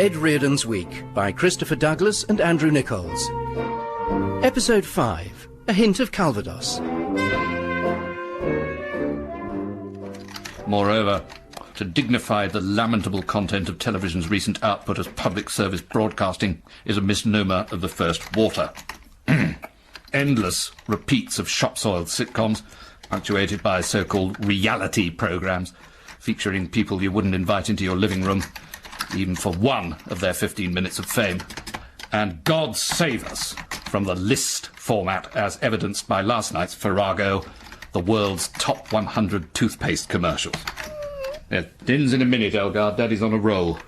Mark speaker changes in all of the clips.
Speaker 1: Ed Reardon's Week by Christopher Douglas and Andrew Nickolls. Episode 5, A Hint of Calvados.
Speaker 2: Moreover, to dignify the lamentable content of television's recent output as public service broadcasting is a misnomer of the first water. Endless repeats of shop-soiled sitcoms, punctuated by so-called reality programmes, featuring people you wouldn't invite into your living room, even for one of their 15 minutes of fame. And God save us from the list format as evidenced by last night's Farrago, the world's top 100 toothpaste commercials. Yes, din's in a minute, Elgar. Daddy's on a roll.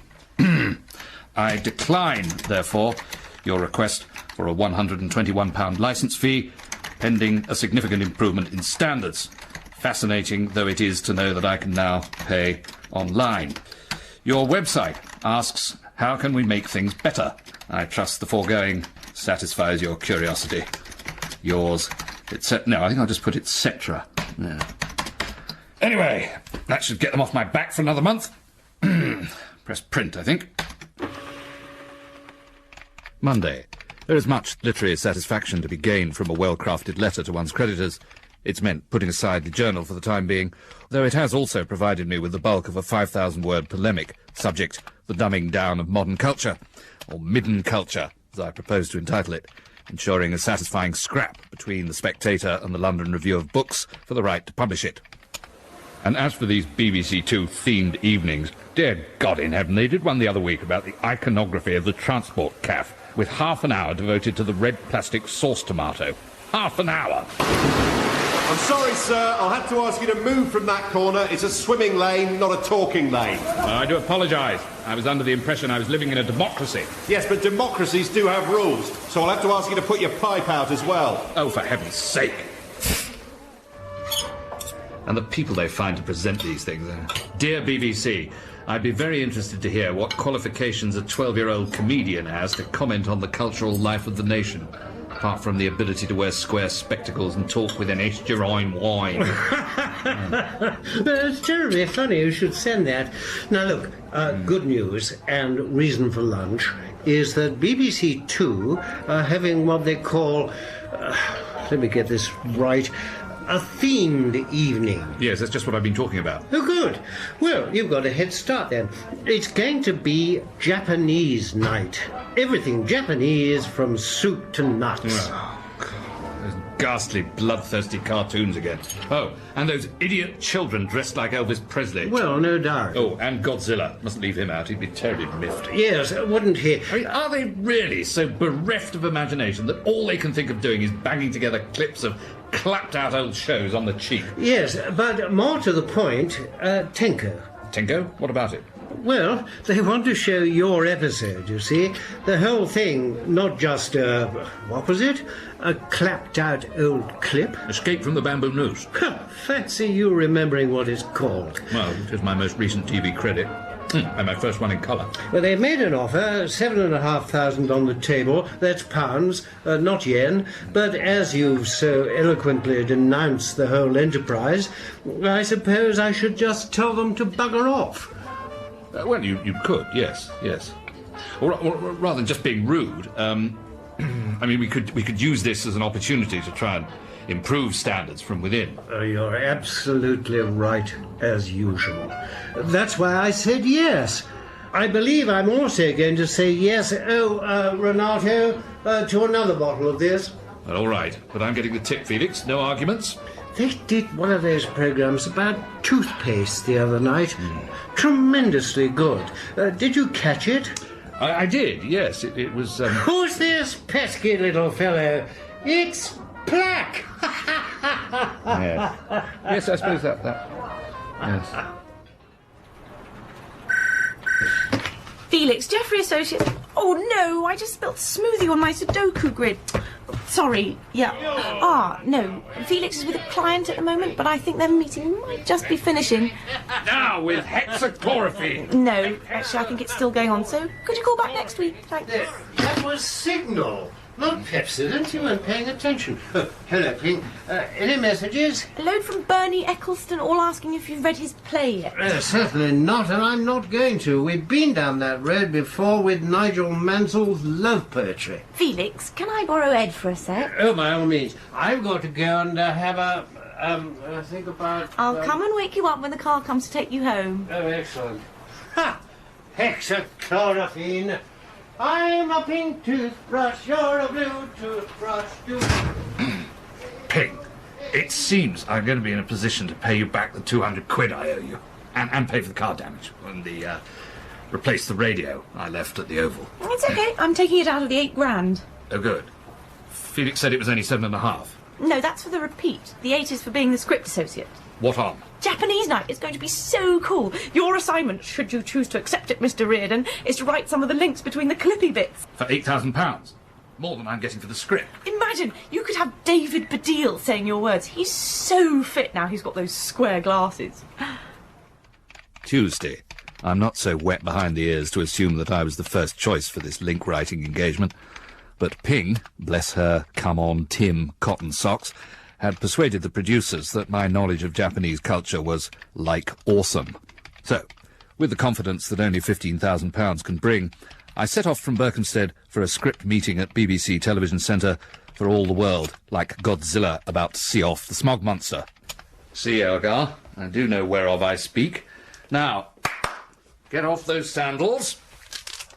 Speaker 2: I decline, therefore, your request for a £121 licence fee, pending a significant improvement in standards. Fascinating though it is to know that I can now pay online. Your website asks, how can we make things better? I trust the foregoing satisfies your curiosity. Yours, etc. No, I think I'll just put etc. Yeah. Anyway, that should get them off my back for another month. Press print, I think. Monday. There is much literary satisfaction to be gained from a well-crafted letter to one's creditors. It's meant putting aside the journal for the time being, though it has also provided me with the bulk of a 5,000-word polemic, subject, the dumbing down of modern culture, or midden culture, as I propose to entitle it, ensuring a satisfying scrap between the Spectator and the London Review of Books for the right to publish it. And as for these BBC Two themed evenings, dear God in heaven, they did one the other week about the iconography of the transport caff, with half an hour devoted to the red plastic sauce tomato. Half an hour!
Speaker 3: I'm sorry, sir. I'll have to ask you to move from that corner. It's a swimming lane, not a talking lane.
Speaker 2: I do apologise. I was under the impression I was living in a democracy.
Speaker 3: Yes, but democracies do have rules, so I'll have to ask you to put your pipe out as well.
Speaker 2: Oh, for heaven's sake! And the people they find to present these things. Dear BBC, I'd be very interested to hear what qualifications a 12-year-old comedian has to comment on the cultural life of the nation, apart from the ability to wear square spectacles and talk with an estuarine wine.
Speaker 4: It's terribly funny you should send that. Now look, good news and reason for lunch is that BBC Two are having what they call, let me get this right, a themed evening.
Speaker 2: Yes, that's just what I've been talking about.
Speaker 4: Oh, good. Well, you've got a head start then. It's going to be Japanese night. Everything Japanese from soup to nuts.
Speaker 2: Oh, God. Those ghastly, bloodthirsty cartoons again. Oh, and those idiot children dressed like Elvis Presley.
Speaker 4: Well, no doubt.
Speaker 2: Oh, and Godzilla. Mustn't leave him out. He'd be terribly miffed.
Speaker 4: Yes, wouldn't he?
Speaker 2: I mean, are they really so bereft of imagination that all they can think of doing is banging together clips of clapped-out old shows on the cheap?
Speaker 4: Yes, but more to the point, Tenko.
Speaker 2: Tenko? What about it?
Speaker 4: Well, they want to show your episode, you see. The whole thing, not just what was it? A clapped-out old clip.
Speaker 2: Escape from the Bamboo Noose.
Speaker 4: Fancy you remembering what it's called.
Speaker 2: Well, it is my most recent TV credit. And my first one in colour.
Speaker 4: Well, they've made an offer, 7,500 on the table. That's pounds, not yen. But as you've so eloquently denounced the whole enterprise, I suppose I should just tell them to bugger off.
Speaker 2: Well, you could, yes. Or rather than just being rude, I mean, we could use this as an opportunity to try and improve standards from within.
Speaker 4: You're absolutely right, as usual. That's why I said yes. I believe I'm also going to say yes, Renato, to another bottle of this.
Speaker 2: Well, all right, but I'm getting the tip, Felix. No arguments?
Speaker 4: They did one of those programmes about toothpaste the other night. Tremendously good. Did you catch it?
Speaker 2: I did, yes. It was...
Speaker 4: Who's this pesky little fellow? It's Plaque!
Speaker 2: Yes. Yes, I suppose that... Yes.
Speaker 5: Felix, Geoffrey Associates... Oh, no, I just spilled smoothie on my Sudoku grid. Sorry, yeah. No, Felix is with a client at the moment, but I think their meeting might just be finishing.
Speaker 2: Now, with hexachlorophene!
Speaker 5: No, actually, I think it's still going on, so could you call back next week? Thanks.
Speaker 4: That was Signal. Not Pepsodent, you weren't paying attention. Oh, hello, Ping. Any messages?
Speaker 5: A load from Bernie Eccleston, all asking if you've read his play yet.
Speaker 4: Certainly not, and I'm not going to. We've been down that road before with Nigel Mansell's love poetry.
Speaker 5: Felix, can I borrow Ed for a sec?
Speaker 4: Oh, by all means. I've got to go and have a... think about...
Speaker 5: I'll come and wake you up when the car comes to take you home.
Speaker 4: Oh, excellent. Ha! Hexachlorophene. I'm a pink toothbrush, you're a blue toothbrush,
Speaker 2: Ping, it seems I'm going to be in a position to pay you back the 200 quid I owe you. And pay for the car damage and replace the radio I left at the Oval.
Speaker 5: It's okay, I'm taking it out of the 8 grand.
Speaker 2: Oh, good. Felix said it was only 7.5.
Speaker 5: No, that's for the repeat. The 8 is for being the script associate.
Speaker 2: What on?
Speaker 5: Japanese night is going to be so cool. Your assignment, should you choose to accept it, Mr. Reardon, is to write some of the links between the clippy bits.
Speaker 2: For £8,000? More than I'm getting for the script.
Speaker 5: Imagine, you could have David Baddiel saying your words. He's so fit now he's got those square glasses.
Speaker 2: Tuesday. I'm not so wet behind the ears to assume that I was the first choice for this link-writing engagement. But Ping, bless her come-on Tim cotton socks, had persuaded the producers that my knowledge of Japanese culture was, like, awesome. So, with the confidence that only £15,000 can bring, I set off from Berkhamsted for a script meeting at BBC Television Centre for all the world, like Godzilla about to see off the smog monster. See, Elgar, I do know whereof I speak. Now, get off those sandals.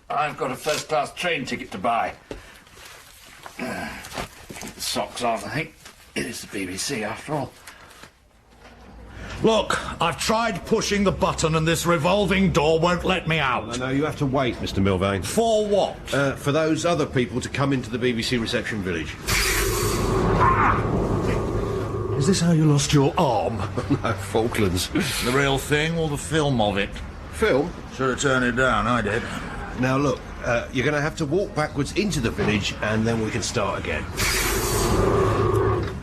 Speaker 2: I've got a first-class train ticket to buy. The socks on, I think. It is the BBC, after all.
Speaker 6: Look, I've tried pushing the button and this revolving door won't let me out.
Speaker 3: No, you have to wait, Mr. Milvain.
Speaker 6: For what?
Speaker 3: For those other people to come into the BBC reception village.
Speaker 6: Is this how you lost your arm?
Speaker 3: No, Falklands.
Speaker 6: The real thing or the film of it?
Speaker 3: Film?
Speaker 6: Should have turned it down, I did.
Speaker 3: Now, look, you're going to have to walk backwards into the village and then we can start again.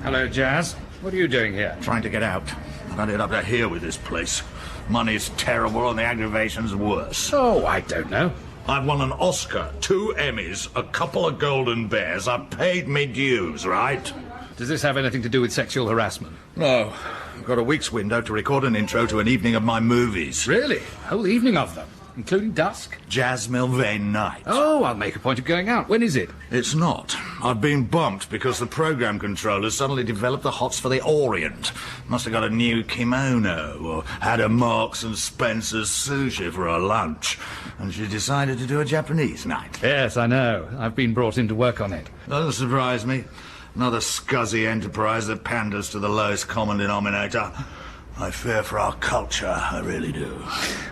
Speaker 2: Hello, Jazz. What are you doing here?
Speaker 6: Trying to get out. I've got it up to here with this place. Money's terrible and the aggravation's worse.
Speaker 2: Oh, I don't know.
Speaker 6: I've won an Oscar, 2 Emmys, a couple of Golden Bears. I've paid me dues, right?
Speaker 2: Does this have anything to do with sexual harassment?
Speaker 6: No. I've got a week's window to record an intro to an evening of my movies.
Speaker 2: Really? A whole evening of them? Including dusk?
Speaker 6: Jazz Milvain night.
Speaker 2: Oh, I'll make a point of going out. When is it?
Speaker 6: It's not. I've been bumped because the program controllers suddenly developed the hots for the Orient. Must have got a new kimono or had a Marks and Spencer's sushi for her lunch. And she decided to do a Japanese night.
Speaker 2: Yes, I know. I've been brought in to work on it.
Speaker 6: Doesn't surprise me. Another scuzzy enterprise that panders to the lowest common denominator. I fear for our culture, I really do.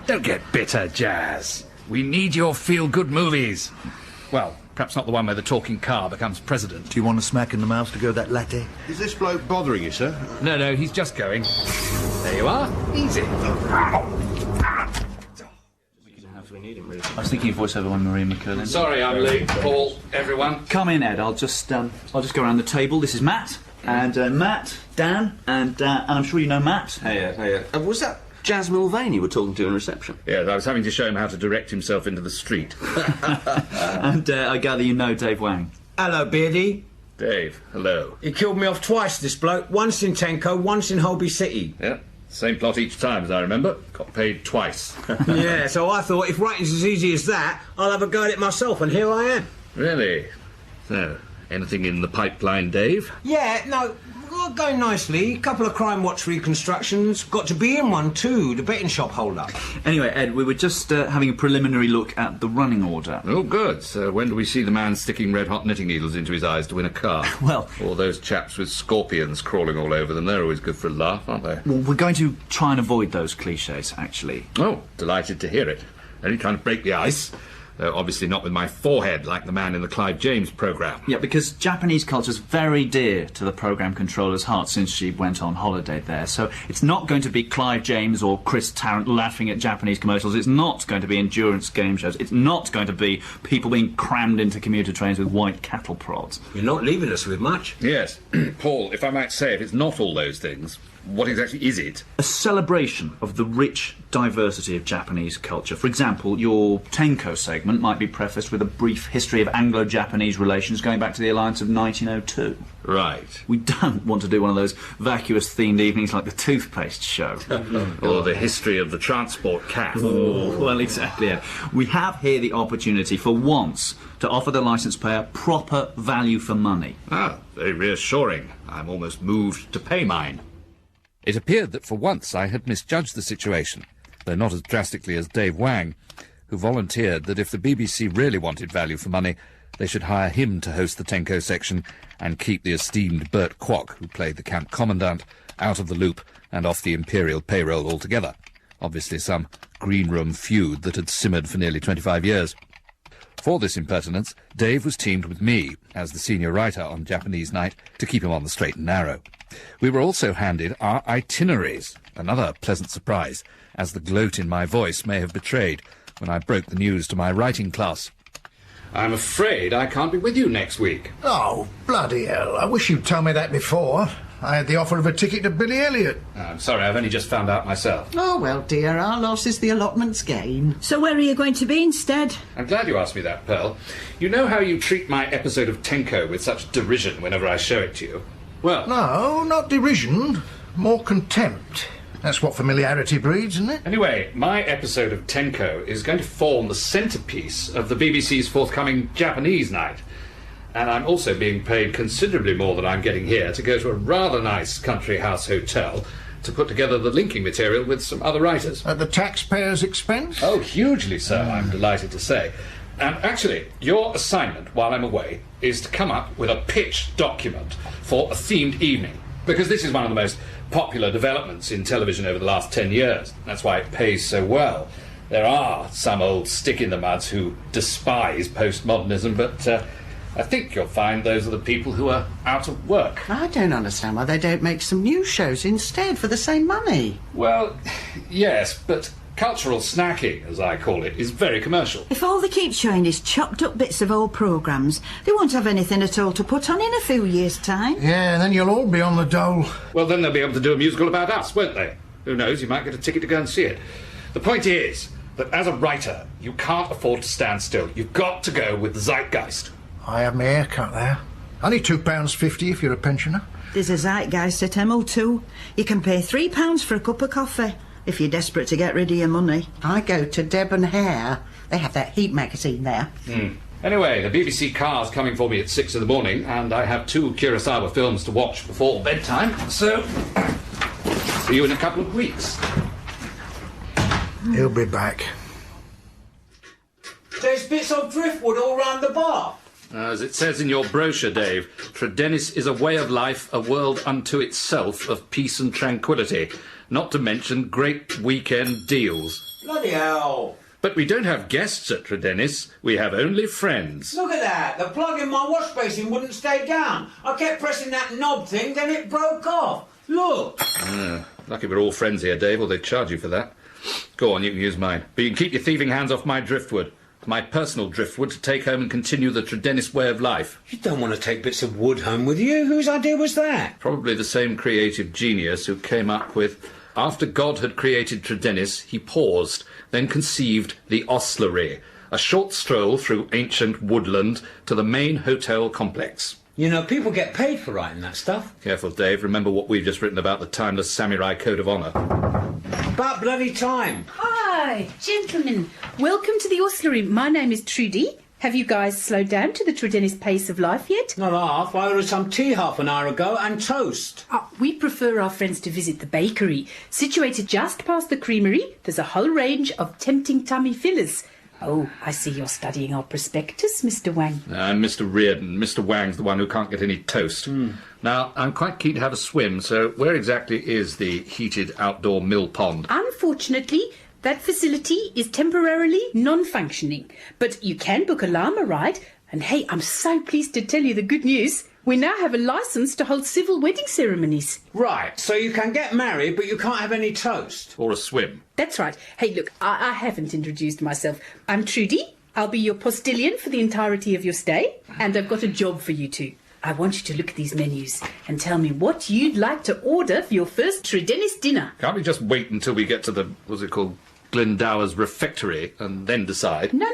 Speaker 2: Don't get bitter, Jazz. We need your feel-good movies. Well, perhaps not the one where the talking car becomes president.
Speaker 6: Do you want a smack in the mouth to go that latte?
Speaker 3: Is this bloke bothering you, sir?
Speaker 2: No, he's just going. There you are. Easy.
Speaker 7: I was thinking of voiceover on Maria McCurlin.
Speaker 2: Sorry I'm late, Paul, everyone.
Speaker 7: Come in, Ed. I'll just go around the table. This is Matt, and Matt, Dan, and I'm sure you know Matt.
Speaker 8: Hey. Was that Jazz Milvain you were talking to in reception?
Speaker 2: Yes, I was having to show him how to direct himself into the street.
Speaker 7: And I gather you know Dave Wang.
Speaker 9: Hello, Beardy.
Speaker 2: Dave, hello.
Speaker 9: He killed me off twice, this bloke. Once in Tenko, once in Holby City.
Speaker 2: Yeah, same plot each time, as I remember. Got paid twice.
Speaker 9: Yeah, so I thought, if writing's as easy as that, I'll have a go at it myself, and here I am.
Speaker 2: Really? So, anything in the pipeline, Dave?
Speaker 9: Yeah, no, going nicely. Couple of Crime Watch reconstructions. Got to be in one, too, the betting shop hold-up.
Speaker 7: Anyway, Ed, we were just having a preliminary look at the running order.
Speaker 2: Oh, good. So when do we see the man sticking red-hot knitting needles into his eyes to win a car?
Speaker 7: Well...
Speaker 2: Or those chaps with scorpions crawling all over them. They're always good for a laugh, aren't they?
Speaker 7: Well, we're going to try and avoid those clichés, actually.
Speaker 2: Oh, delighted to hear it. Only trying to break the ice. Though obviously not with my forehead like the man in the Clive James programme.
Speaker 7: Yeah, because Japanese culture's very dear to the programme controller's heart since she went on holiday there. So it's not going to be Clive James or Chris Tarrant laughing at Japanese commercials. It's not going to be endurance game shows. It's not going to be people being crammed into commuter trains with white cattle prods.
Speaker 9: You're not leaving us with much.
Speaker 2: Yes. Paul, if I might say it, it's not all those things. what exactly is it?
Speaker 7: A celebration of the rich diversity of Japanese culture. For example, your Tenko segment might be prefaced with a brief history of Anglo-Japanese relations going back to the alliance of 1902.
Speaker 2: Right.
Speaker 7: We don't want to do one of those vacuous-themed evenings like the toothpaste show.
Speaker 2: Or the history of the transport cat.
Speaker 7: Oh, well, exactly, yeah. We have here the opportunity, for once, to offer the licence payer proper value for money.
Speaker 2: Ah, very reassuring. I'm almost moved to pay mine.
Speaker 10: It appeared that for once I had misjudged the situation, though not as drastically as Dave Wang, who volunteered that if the BBC really wanted value for money, they should hire him to host the Tenko section and keep the esteemed Bert Kwok, who played the camp commandant, out of the loop and off the imperial payroll altogether. Obviously some green room feud that had simmered for nearly 25 years. For this impertinence, Dave was teamed with me, as the senior writer on Japanese Night, to keep him on the straight and narrow. We were also handed our itineraries, another pleasant surprise, as the gloat in my voice may have betrayed when I broke the news to my writing class.
Speaker 2: I'm afraid I can't be with you next week.
Speaker 6: Oh, bloody hell. I wish you'd told me that before. I had the offer of a ticket to Billy Elliot.
Speaker 2: I'm sorry, I've only just found out myself.
Speaker 11: Oh, well, dear, our loss is the allotment's gain.
Speaker 12: So where are you going to be instead?
Speaker 2: I'm glad you asked me that, Pearl. You know how you treat my episode of Tenko with such derision whenever I show it to you? Well...
Speaker 6: No, not derision. More contempt. That's what familiarity breeds, isn't it?
Speaker 2: Anyway, my episode of Tenko is going to form the centrepiece of the BBC's forthcoming Japanese night. And I'm also being paid considerably more than I'm getting here to go to a rather nice country house hotel to put together the linking material with some other writers.
Speaker 6: At the taxpayer's expense?
Speaker 2: Oh, hugely so, I'm delighted to say. And actually, your assignment while I'm away is to come up with a pitch document for a themed evening. Because this is one of the most popular developments in television over the last 10 years. That's why it pays so well. There are some old stick-in-the-muds who despise postmodernism, but I think you'll find those are the people who are out of work.
Speaker 11: I don't understand why they don't make some new shows instead for the same money.
Speaker 2: Well, yes, but cultural snacking, as I call it, is very commercial.
Speaker 12: If all they keep showing is chopped up bits of old programmes, they won't have anything at all to put on in a few years' time.
Speaker 6: Yeah, and then you'll all be on the dole.
Speaker 2: Well, then they'll be able to do a musical about us, won't they? Who knows, you might get a ticket to go and see it. The point is that as a writer, you can't afford to stand still. You've got to go with the zeitgeist.
Speaker 6: I have my hair cut there. Only £2.50 if you're a pensioner.
Speaker 12: There's a zeitgeist at Hemel too. You can pay £3 for a cup of coffee if you're desperate to get rid of your money.
Speaker 11: I go to Deb & Hare. They have that Heat magazine there.
Speaker 2: Anyway, the BBC car's coming for me at 6 in the morning, and I have 2 Kurosawa films to watch before bedtime, so see you in a couple of weeks.
Speaker 6: He'll be back.
Speaker 9: There's bits of driftwood all round the bar.
Speaker 2: As it says in your brochure, Dave, Tredenis is a way of life, a world unto itself of peace and tranquillity, not to mention great weekend deals.
Speaker 9: Bloody hell.
Speaker 2: But we don't have guests at Tredenis, we have only friends.
Speaker 9: Look at that. The plug in my wash basin wouldn't stay down. I kept pressing that knob thing, then it broke off. Look.
Speaker 2: Lucky we're all friends here, Dave, or they'd charge you for that. Go on, you can use mine. But you can keep your thieving hands off my driftwood. My personal driftwood to take home and continue the Tredenis way of life.
Speaker 9: You don't want to take bits of wood home with you? Whose idea was that?
Speaker 2: Probably the same creative genius who came up with, after God had created Tredenis, he paused, then conceived the ostlery, a short stroll through ancient woodland to the main hotel complex.
Speaker 9: You know, people get paid for writing that stuff.
Speaker 2: Careful, Dave. Remember what we've just written about the timeless samurai code of honour.
Speaker 9: About bloody time.
Speaker 13: Hi, gentlemen. Welcome to the Ostlery. My name is Trudy. Have you guys slowed down to the Tredenis pace of life yet?
Speaker 9: Not half. I ordered some tea half an hour ago and toast.
Speaker 13: We prefer our friends to visit the bakery. Situated just past the creamery, there's a whole range of tempting tummy fillers. Oh, I see you're studying our prospectus, Mr. Wang.
Speaker 2: I'm Mr. Reardon. Mr. Wang's the one who can't get any toast. Now, I'm quite keen to have a swim, so where exactly is the heated outdoor mill pond?
Speaker 13: Unfortunately, that facility is temporarily non-functioning. But you can book a llama ride. And hey, I'm so pleased to tell you the good news. We now have a licence to hold civil wedding ceremonies.
Speaker 9: Right, so you can get married, but you can't have any toast.
Speaker 2: Or a swim.
Speaker 13: That's right. Hey, look, I haven't introduced myself. I'm Trudy. I'll be your postillion for the entirety of your stay. And I've got a job for you two. I want you to look at these menus and tell me what you'd like to order for your first Tredenis dinner.
Speaker 2: Can't we just wait until we get to the, what's it called, Glendower's refectory and then decide?
Speaker 13: No.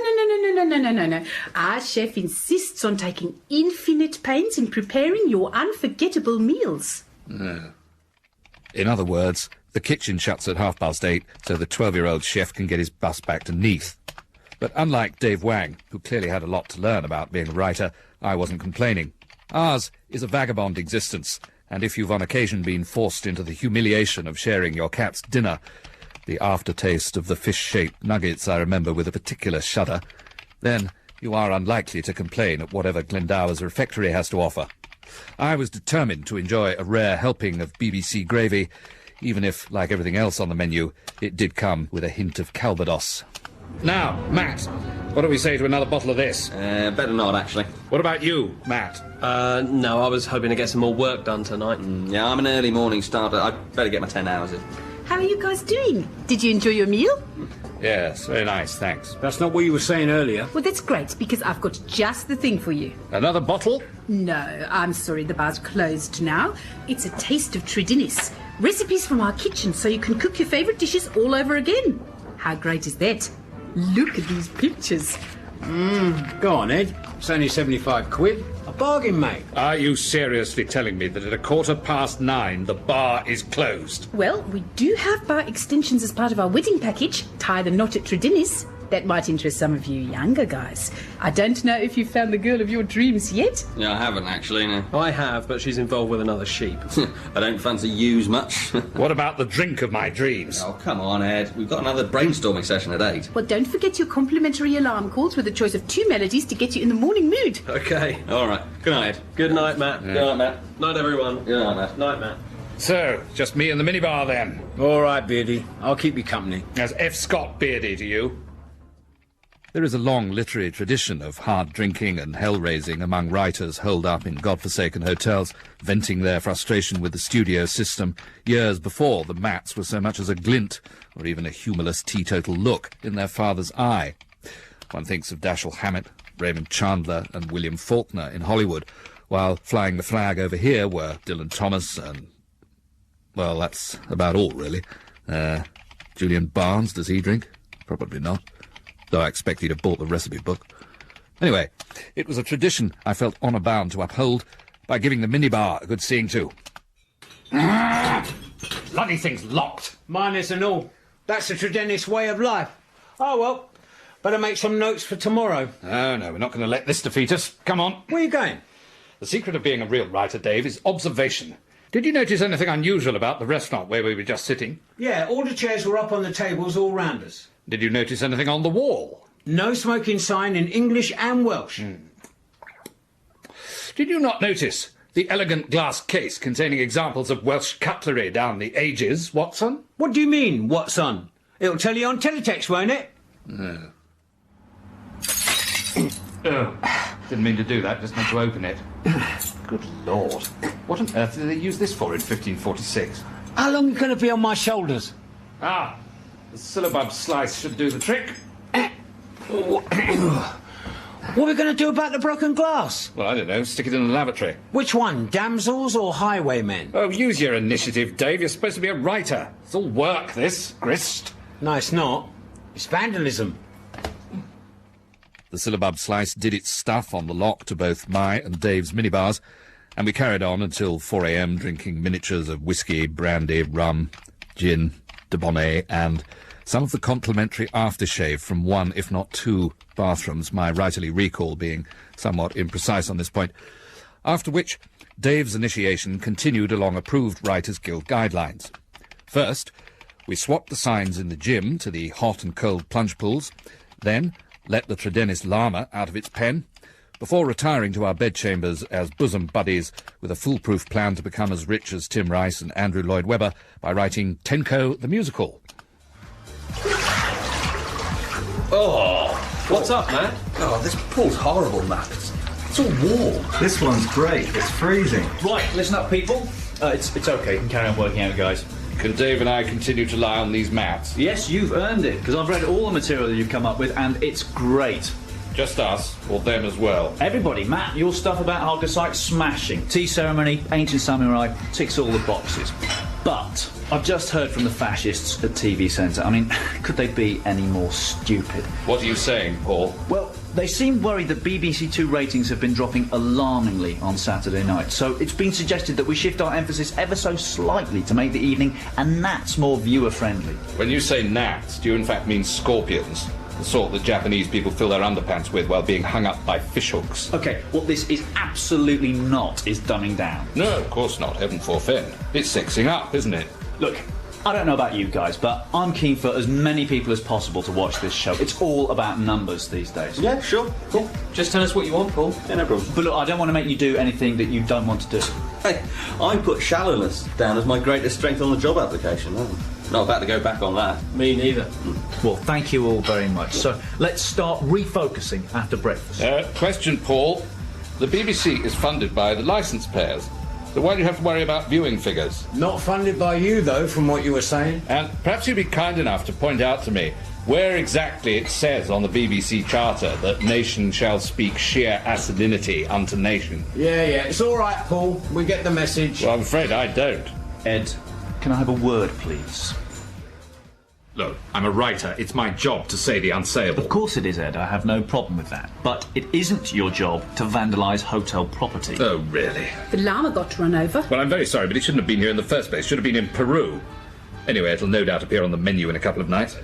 Speaker 13: Our chef insists on taking infinite pains in preparing your unforgettable meals.
Speaker 10: No. In other words, the kitchen shuts at 8:30, so the 12-year-old chef can get his bus back to Neath. But unlike Dave Wang, who clearly had a lot to learn about being a writer, I wasn't complaining. Ours is a vagabond existence, and if you've on occasion been forced into the humiliation of sharing your cat's dinner, the aftertaste of the fish-shaped nuggets I remember with a particular shudder, then you are unlikely to complain at whatever Glendower's refectory has to offer. I was determined to enjoy a rare helping of BBC gravy, even if, like everything else on the menu, it did come with a hint of Calvados.
Speaker 2: Now, Matt, what do we say to another bottle of this?
Speaker 8: Better not, actually.
Speaker 2: What about you, Matt?
Speaker 14: No, I was hoping to get some more work done tonight.
Speaker 8: Yeah, I'm an early morning starter. I'd better get my 10 hours in.
Speaker 13: How are you guys doing? Did you enjoy your meal?
Speaker 2: Yes, very nice, thanks.
Speaker 9: That's not what you were saying earlier.
Speaker 13: Well, that's great, because I've got just the thing for you.
Speaker 2: Another bottle?
Speaker 13: No, I'm sorry, the bar's closed now. It's a taste of Tredenis. Recipes from our kitchen, so you can cook your favourite dishes all over again. How great is that? Look at these pictures.
Speaker 9: Go on, Ed. It's only 75 quid. A bargain, mate.
Speaker 2: Are you seriously telling me that at 9:15 the bar is closed?
Speaker 13: Well, we do have bar extensions as part of our wedding package. Tie the knot at Tredenis. That might interest some of you younger guys. I don't know if you've found the girl of your dreams yet.
Speaker 8: Yeah, I haven't, actually, no.
Speaker 14: I have, but she's involved with another sheep.
Speaker 8: I don't fancy yous much.
Speaker 2: What about the drink of my dreams?
Speaker 8: Oh, come on, Ed. We've got another brainstorming session at 8.
Speaker 13: Well, don't forget your complimentary alarm calls with a choice of 2 melodies to get you in the morning mood.
Speaker 14: OK.
Speaker 8: All right. Good night, Ed.
Speaker 14: Good night, Matt.
Speaker 8: Yeah. Good night, Matt.
Speaker 14: Night, everyone.
Speaker 8: Good night, Matt.
Speaker 14: Night, Matt.
Speaker 2: So, just me and the minibar then.
Speaker 9: All right, Beardy. I'll keep you company.
Speaker 2: As F. Scott Beardy to you.
Speaker 10: There is a long literary tradition of hard drinking and hell-raising among writers holed up in godforsaken hotels, venting their frustration with the studio system years before the mats were so much as a glint, or even a humourless teetotal look, in their father's eye. One thinks of Dashiell Hammett, Raymond Chandler and William Faulkner in Hollywood, while flying the flag over here were Dylan Thomas and... well, that's about all, really. Julian Barnes, does he drink? Probably not. Though I expect he'd have bought the recipe book. Anyway, it was a tradition I felt honour bound to uphold by giving the minibar a good seeing to.
Speaker 2: Bloody thing's locked.
Speaker 9: Minus and all. That's the Tredenis way of life. Oh, well, better make some notes for tomorrow.
Speaker 2: Oh, no, we're not going to let this defeat us. Come on.
Speaker 9: Where are you going?
Speaker 2: The secret of being a real writer, Dave, is observation. Did you notice anything unusual about the restaurant where we were just sitting?
Speaker 9: Yeah, all the chairs were up on the tables all round us.
Speaker 2: Did you notice anything on the wall?
Speaker 9: No smoking sign in English and Welsh.
Speaker 2: Did you not notice the elegant glass case containing examples of Welsh cutlery down the ages, Watson?
Speaker 9: What do you mean, Watson? It'll tell you on teletext, won't it?
Speaker 2: No. Oh, didn't mean to do that, just meant to open it. Good Lord. What on earth did they use this for in 1546?
Speaker 9: How long are you going to be on my shoulders?
Speaker 2: Ah, the syllabub slice should do the trick.
Speaker 9: What are we going to do about the broken glass?
Speaker 2: Well, I don't know. Stick it in the lavatory.
Speaker 9: Which one, damsels or highwaymen?
Speaker 2: Oh, use your initiative, Dave. You're supposed to be a writer. It's all work, this, grist.
Speaker 9: No, it's not. It's vandalism.
Speaker 10: The syllabub slice did its stuff on the lock to both my and Dave's minibars, and we carried on until 4 a.m. drinking miniatures of whiskey, brandy, rum, gin, debonnaire, and some of the complimentary aftershave from one, if not two, bathrooms, my writerly recall being somewhat imprecise on this point, after which Dave's initiation continued along approved Writers' Guild guidelines. First, we swapped the signs in the gym to the hot and cold plunge pools, then let the Tredenis llama out of its pen, before retiring to our bedchambers as bosom buddies with a foolproof plan to become as rich as Tim Rice and Andrew Lloyd Webber by writing Tenko the Musical.
Speaker 14: Oh, what's up, Matt?
Speaker 8: Oh, this pool's horrible, Matt. It's all warm.
Speaker 15: This one's great. It's freezing.
Speaker 7: Right, listen up, people. It's okay. You can carry on working out, guys.
Speaker 2: Can Dave and I continue to lie on these mats?
Speaker 7: Yes, you've earned it, because I've read all the material that you've come up with, and it's great.
Speaker 10: Just us, or them as well?
Speaker 7: Everybody. Matt, your stuff about Hargersite, smashing. Tea ceremony, ancient samurai, ticks all the boxes. But I've just heard from the fascists at TV Centre. I mean, could they be any more stupid?
Speaker 10: What are you saying, Paul?
Speaker 7: Well, they seem worried that BBC Two ratings have been dropping alarmingly on Saturday night, so it's been suggested that we shift our emphasis ever so slightly to make the evening a gnats more viewer-friendly.
Speaker 10: When you say gnats, do you in fact mean scorpions? The sort that Japanese people fill their underpants with while being hung up by fishhooks.
Speaker 7: OK, what this is absolutely not is dumbing down.
Speaker 10: No, of course not, heaven forfend. It's sexing up, isn't it?
Speaker 7: Look, I don't know about you guys, but I'm keen for as many people as possible to watch this show. It's all about numbers these days.
Speaker 8: Yeah, sure. Cool. Just tell us what you want, Paul. Yeah, no problem.
Speaker 7: But look, I don't want to make you do anything that you don't want to do.
Speaker 8: Hey, I put shallowness down as my greatest strength on the job application. I'm not about to go back on that.
Speaker 14: Me neither.
Speaker 7: Well, thank you all very much. So, let's start refocusing after breakfast.
Speaker 10: Question, Paul. The BBC is funded by the licence payers. So why do you have to worry about viewing figures?
Speaker 9: Not funded by you, though, from what you were saying.
Speaker 10: And perhaps you'd be kind enough to point out to me where exactly it says on the BBC Charter that nation shall speak sheer acidinity unto nation.
Speaker 9: Yeah, it's all right, Paul. We get the message.
Speaker 10: Well, I'm afraid I don't.
Speaker 7: Ed, can I have a word, please?
Speaker 10: Look, I'm a writer. It's my job to say the unsayable.
Speaker 7: Of course it is, Ed. I have no problem with that. But it isn't your job to vandalise hotel property.
Speaker 10: Oh, really?
Speaker 13: The llama got run over.
Speaker 10: Well, I'm very sorry, but it shouldn't have been here in the first place. It should have been in Peru. Anyway, it'll no doubt appear on the menu in a couple of nights.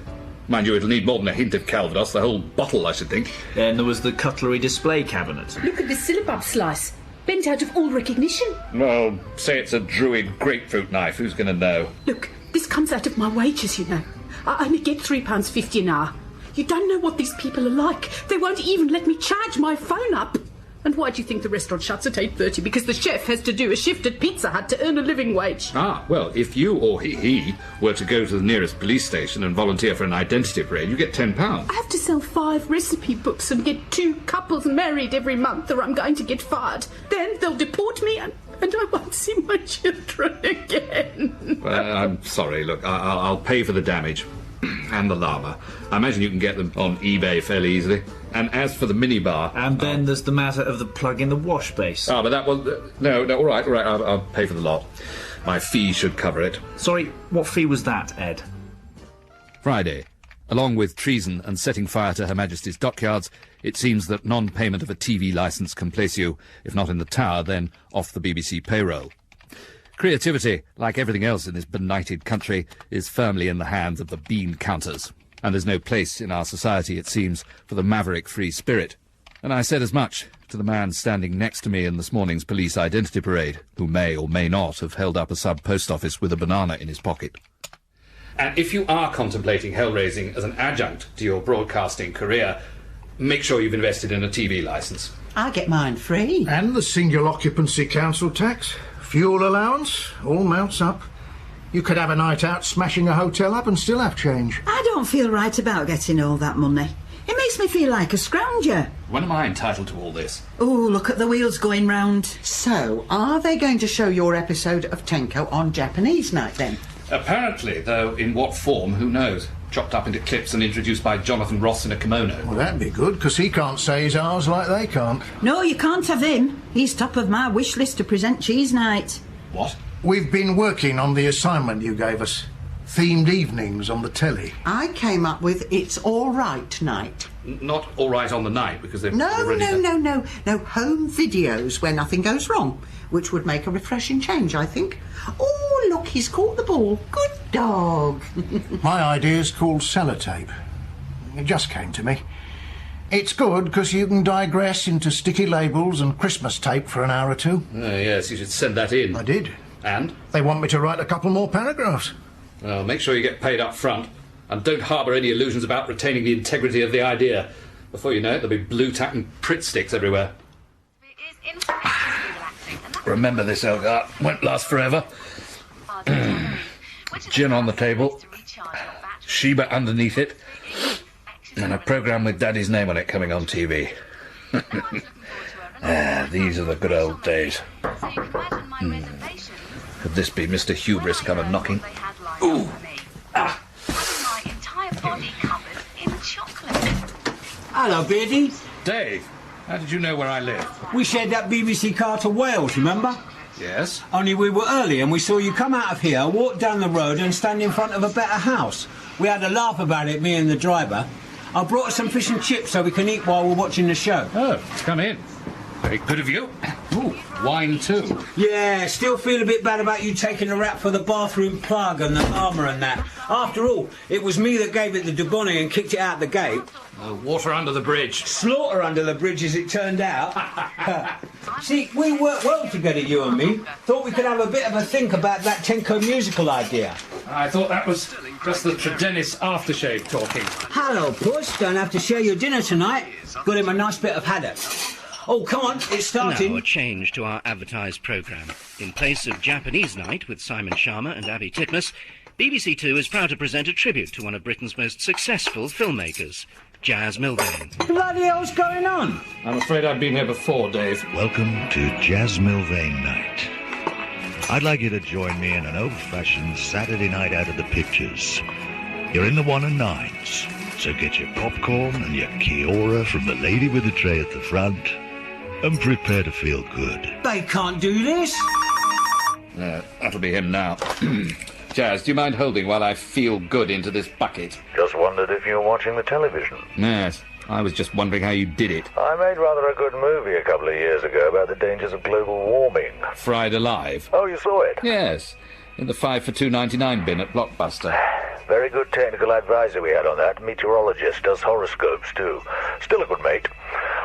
Speaker 10: Mind you, it'll need more than a hint of Calvados, the whole bottle, I should think.
Speaker 7: And there was the cutlery display cabinet.
Speaker 13: Look at this syllabub slice. Bent out of all recognition.
Speaker 10: Well, say it's a Druid grapefruit knife. Who's going to know?
Speaker 13: Look, this comes out of my wages, you know. I only get £3.50 an hour. You don't know what these people are like. They won't even let me charge my phone up. And why do you think the restaurant shuts at 8:30? Because the chef has to do a shift at Pizza Hut to earn a living wage.
Speaker 10: Ah, well, if you or he were to go to the nearest police station and volunteer for an identity parade, you get £10.
Speaker 13: I have to sell 5 recipe books and get 2 couples married every month or I'm going to get fired. Then they'll deport me and I won't see my children again.
Speaker 10: Well, I'm sorry. Look, I'll pay for the damage. And the llama. I imagine you can get them on eBay fairly easily. And as for the minibar...
Speaker 7: And then there's the matter of the plug in the wash base.
Speaker 10: Ah, but that was... No, all right, I'll pay for the lot. My fee should cover it.
Speaker 7: Sorry, what fee was that, Ed?
Speaker 10: Friday.
Speaker 1: Along with treason and setting fire to Her Majesty's dockyards, it seems that non-payment of a TV licence can place you, if not in the Tower, then off the BBC payroll. Creativity, like everything else in this benighted country, is firmly in the hands of the bean counters. And there's no place in our society, it seems, for the maverick free spirit. And I said as much to the man standing next to me in this morning's police identity parade, who may or may not have held up a sub-post office with a banana in his pocket. And if you are contemplating hell-raising as an adjunct to your broadcasting career, make sure you've invested in a TV licence.
Speaker 11: I get mine free.
Speaker 6: And the single occupancy council tax, fuel allowance, all mounts up. You could have a night out smashing a hotel up and still have change.
Speaker 12: I don't feel right about getting all that money. It makes me feel like a scrounger.
Speaker 10: When am I entitled to all this?
Speaker 12: Oh, look at the wheels going round.
Speaker 11: So, are they going to show your episode of Tenko on Japanese night then?
Speaker 10: Apparently, though in what form, who knows? Chopped up into clips and introduced by Jonathan Ross in a kimono.
Speaker 6: Well, that'd be good, because he can't say his R's like they can't.
Speaker 12: No, you can't have him. He's top of my wish list to present Cheese Night.
Speaker 10: What?
Speaker 6: We've been working on the assignment you gave us. Themed evenings on the telly.
Speaker 11: I came up with It's All Right Night.
Speaker 10: Not all right on the night, because they've
Speaker 11: No,
Speaker 10: already
Speaker 11: no. Home videos where nothing goes wrong, which would make a refreshing change, I think. Oh, look, he's caught the ball. Good dog.
Speaker 6: My idea's called Sellotape. It just came to me. It's good because you can digress into sticky labels and Christmas tape for an hour or two.
Speaker 10: Oh, yes, you should send that in.
Speaker 6: I did.
Speaker 10: And?
Speaker 6: They want me to write a couple more paragraphs.
Speaker 10: Well, make sure you get paid up front. And don't harbour any illusions about retaining the integrity of the idea. Before you know it, there'll be blue tack and Pritt sticks everywhere. Remember this, Elgar. Won't last forever. Gin on the table. Sheba underneath it. And a programme with Daddy's name on it coming on TV. These are the good old days. Could this be Mr. Hubris come a knocking? Ooh!
Speaker 9: Hello, Beardy.
Speaker 1: Dave, how did you know where I live?
Speaker 9: We shared that BBC car to Wales, remember?
Speaker 1: Yes.
Speaker 9: Only we were early and we saw you come out of here, walk down the road and stand in front of a better house. We had a laugh about it, me and the driver. I brought us some fish and chips so we can eat while we're watching the show.
Speaker 1: Oh, come in. Very good of you. Ooh, wine too.
Speaker 9: Yeah, still feel a bit bad about you taking the rap for the bathroom plug and the armour and that. After all, it was me that gave it the Dubonnet and kicked it out the gate.
Speaker 1: Water under the bridge.
Speaker 9: Slaughter under the bridge, as it turned out. See, we worked well together, you and me. Thought we could have a bit of a think about that Tenko musical idea.
Speaker 1: I thought that was just the Tredenis aftershave talking.
Speaker 9: Hello, Puss. Don't have to share your dinner tonight. Got him a nice bit of haddock. Oh, come on, it's starting.
Speaker 16: Now a change to our advertised programme. In place of Japanese Night with Simon Sharma and Abby Titmuss, BBC Two is proud to present a tribute to one of Britain's most successful filmmakers, Jazz Milvain.
Speaker 9: What the bloody hell's going on?
Speaker 1: I'm afraid I've been here before, Dave.
Speaker 17: Welcome to Jazz Milvain Night. I'd like you to join me in an old-fashioned Saturday night out of the pictures. You're in the 1 and 9s, so get your popcorn and your Kia-Ora from the lady with the tray at the front, and prepare to feel good.
Speaker 9: They can't do this.
Speaker 1: That'll be him now. Jazz, do you mind holding while I feel good into this bucket?
Speaker 17: Just wondered if you were watching the television.
Speaker 1: Yes, I was just wondering how you did it.
Speaker 17: I made rather a good movie a couple of years ago about the dangers of global warming.
Speaker 1: Fried Alive?
Speaker 17: Oh, you saw it?
Speaker 1: Yes, in the 5 for $2.99 bin at Blockbuster.
Speaker 17: Very good technical advisor we had on that. Meteorologist, does horoscopes too. Still a good mate.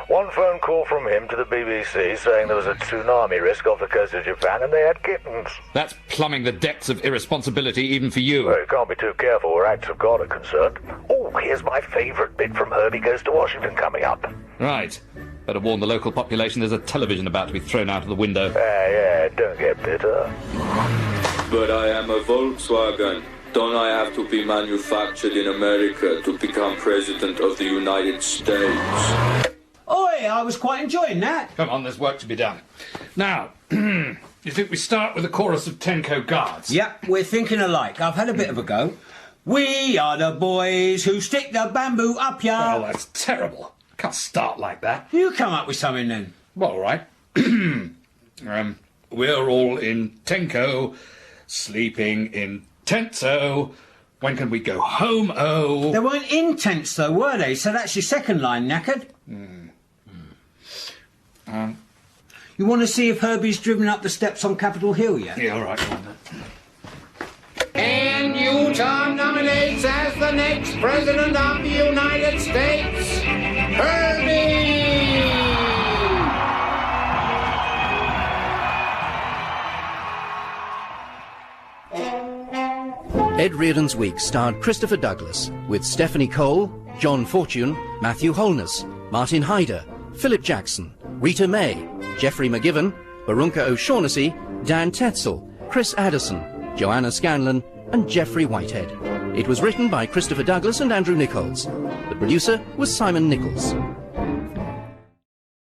Speaker 17: One phone call from him to the BBC saying there was a tsunami risk off the coast of Japan and they had kittens.
Speaker 1: That's plumbing the depths of irresponsibility even for you.
Speaker 17: Well, you can't be too careful where acts of God are concerned. Oh, here's my favourite bit from Herbie Goes to Washington coming up.
Speaker 1: Right. Better warn the local population there's a television about to be thrown out of the window.
Speaker 17: Yeah, don't get bitter.
Speaker 18: But I am a Volkswagen. Don't I have to be manufactured in America to become President of the United States?
Speaker 9: Oi, I was quite enjoying that.
Speaker 1: Come on, there's work to be done. Now, you think we start with a chorus of Tenko Guards?
Speaker 9: Yep, we're thinking alike. I've had a bit of a go. We are the boys who stick the bamboo up ya.
Speaker 1: Oh, that's terrible. Can't start like that.
Speaker 9: You come up with something then.
Speaker 1: Well, all right. We're all in Tenko, sleeping in Tetsell. When can we go home, oh?
Speaker 9: They weren't in tents, though, were they? So that's your second line, knackered. You want to see if Herbie's driven up the steps on Capitol Hill yet?
Speaker 1: Yeah, all right.
Speaker 19: And Utah nominates as the next President of the United States, Herbie!
Speaker 16: Ed Reardon's Week starred Christopher Douglas, with Stephanie Cole, John Fortune, Matthew Holness, Martin Hyder, Philip Jackson, Rita May, Geoffrey McGivern, Barunka O'Shaughnessy, Dan Tetsell, Chris Addison, Joanna Scanlan, and Geoffrey Whitehead. It was written by Christopher Douglas and Andrew Nickolls. The producer was Simon Nicholls.